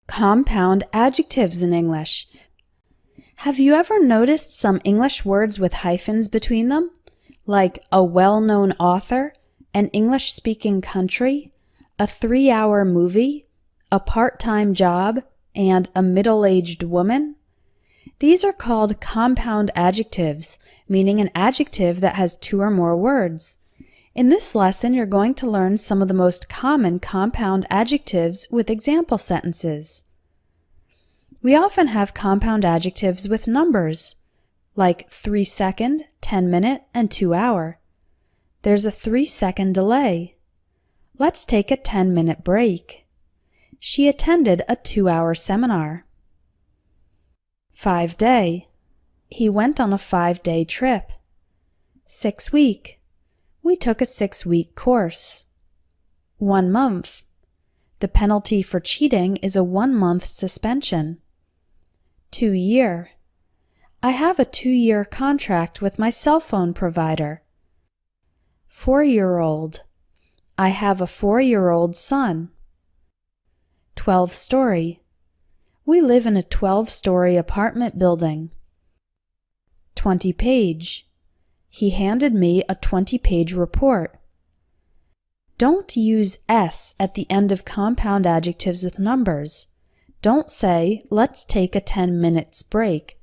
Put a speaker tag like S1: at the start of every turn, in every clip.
S1: Compound adjectives in English. Have you ever noticed some English words with hyphens between them? Like a well-known author, an English-speaking country, a 3-hour movie, a part-time job, and a middle-aged woman? These are called compound adjectives, meaning an adjective that has 2 or more words. In this lesson, you're going to learn some of the most common compound adjectives with example sentences. We often have compound adjectives with numbers, like 3-second, 10-minute, and 2-hour. There's a 3-second delay. Let's take a 10-minute break. She attended a 2-hour seminar. 5-day. He went on a 5-day trip. 6-week. We took a 6-week course. 1 month. The penalty for cheating is a 1-month suspension. 2-year. I have a 2-year contract with my cell phone provider. 4-year-old. I have a 4-year-old son. 12-story. We live in a 12-story apartment building. 20-page. He handed me a 20-page report. Don't use S at the end of compound adjectives with numbers. Don't say, let's take a 10 minutes break.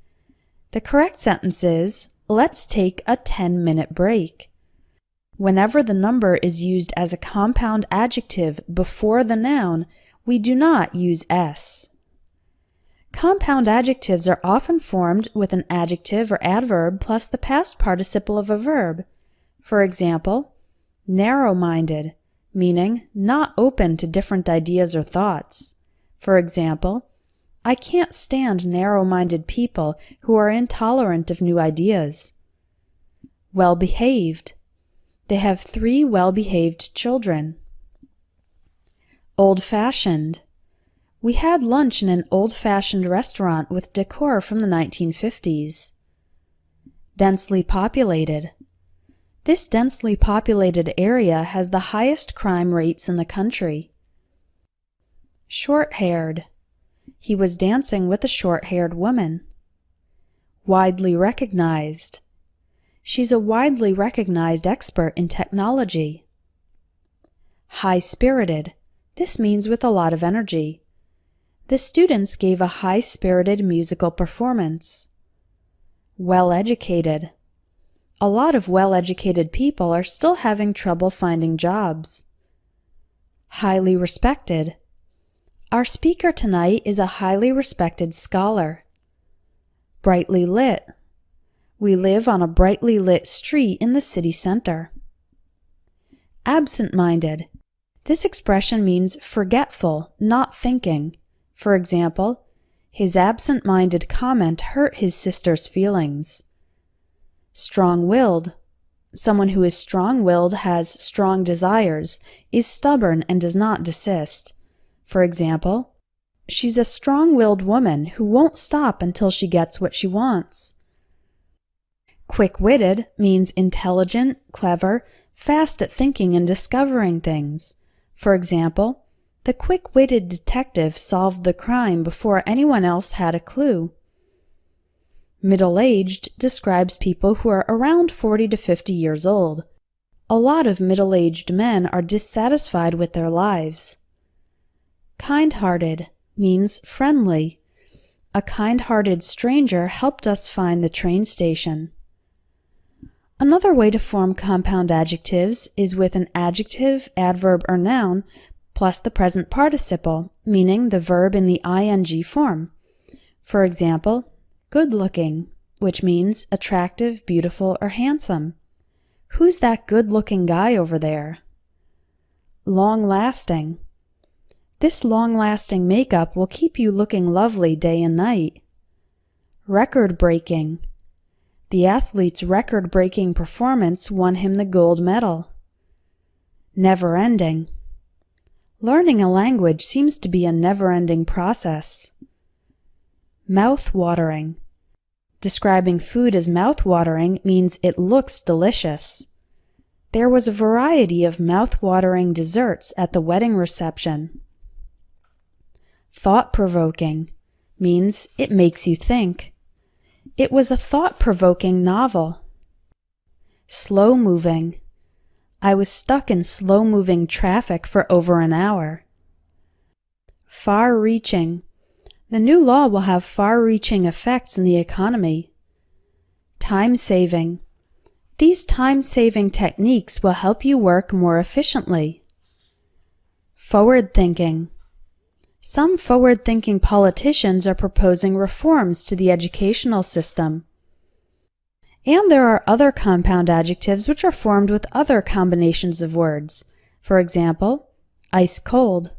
S1: The correct sentence is, let's take a 10-minute break. Whenever the number is used as a compound adjective before the noun, we do not use S. Compound adjectives are often formed with an adjective or adverb plus the past participle of a verb. For example, narrow-minded, meaning not open to different ideas or thoughts. For example, I can't stand narrow-minded people who are intolerant of new ideas. Well-behaved. They have 3 well-behaved children. Old-fashioned. We had lunch in an old-fashioned restaurant with decor from the 1950s. Densely populated. This densely populated area has the highest crime rates in the country. Short-haired. He was dancing with a short-haired woman. Widely recognized. She's a widely recognized expert in technology. High-spirited. This means with a lot of energy. The students gave a high-spirited musical performance. Well-educated. A lot of well-educated people are still having trouble finding jobs. Highly respected. Our speaker tonight is a highly respected scholar. Brightly lit. We live on a brightly lit street in the city center. Absent-minded. This expression means forgetful, not thinking. For example, his absent-minded comment hurt his sister's feelings. Strong-willed. Someone who is strong-willed has strong desires, is stubborn, and does not desist. For example, she's a strong-willed woman who won't stop until she gets what she wants. Quick-witted means intelligent, clever, fast at thinking and discovering things. For example, the quick-witted detective solved the crime before anyone else had a clue. Middle-aged describes people who are around 40 to 50 years old. A lot of middle-aged men are dissatisfied with their lives. Kind-hearted means friendly. A kind-hearted stranger helped us find the train station. Another way to form compound adjectives is with an adjective, adverb, or noun plus the present participle, meaning the verb in the ing form. For example, good-looking, which means attractive, beautiful, or handsome. Who's that good-looking guy over there? Long-lasting. This long-lasting makeup will keep you looking lovely day and night. Record-breaking. The athlete's record-breaking performance won him the gold medal. Never-ending. Learning a language seems to be a never-ending process. Mouth-watering. Describing food as mouth-watering means it looks delicious. There was a variety of mouth-watering desserts at the wedding reception. Thought-provoking means it makes you think. It was a thought-provoking novel. Slow-moving. I was stuck in slow-moving traffic for over an hour. Far-reaching. The new law will have far-reaching effects in the economy. Time-saving. These time-saving techniques will help you work more efficiently. Forward-thinking. Some forward-thinking politicians are proposing reforms to the educational system. And there are other compound adjectives which are formed with other combinations of words. For example, ice-cold.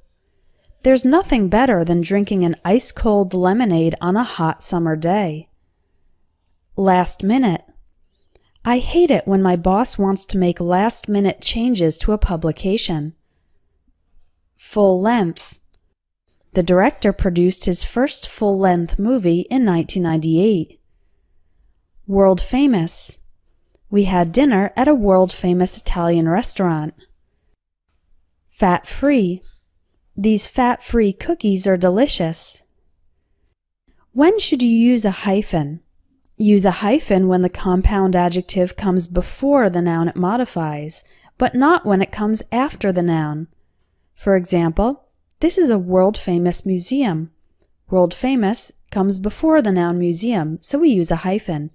S1: There's nothing better than drinking an ice-cold lemonade on a hot summer day. Last minute. I hate it when my boss wants to make last-minute changes to a publication. Full length. The director produced his first full-length movie in 1998. World famous. We had dinner at a world-famous Italian restaurant. Fat-free. These fat-free cookies are delicious. When should you use a hyphen? Use a hyphen when the compound adjective comes before the noun it modifies, but not when it comes after the noun. For example, this is a world-famous museum. World-famous comes before the noun museum, so we use a hyphen.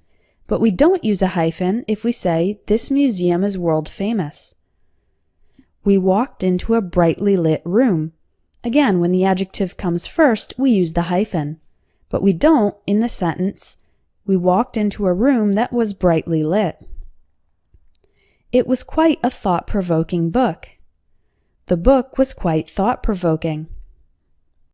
S1: But we don't use a hyphen if we say, this museum is world-famous. We walked into a brightly lit room. Again, when the adjective comes first, we use the hyphen. But we don't in the sentence, we walked into a room that was brightly lit. It was quite a thought-provoking book. The book was quite thought-provoking.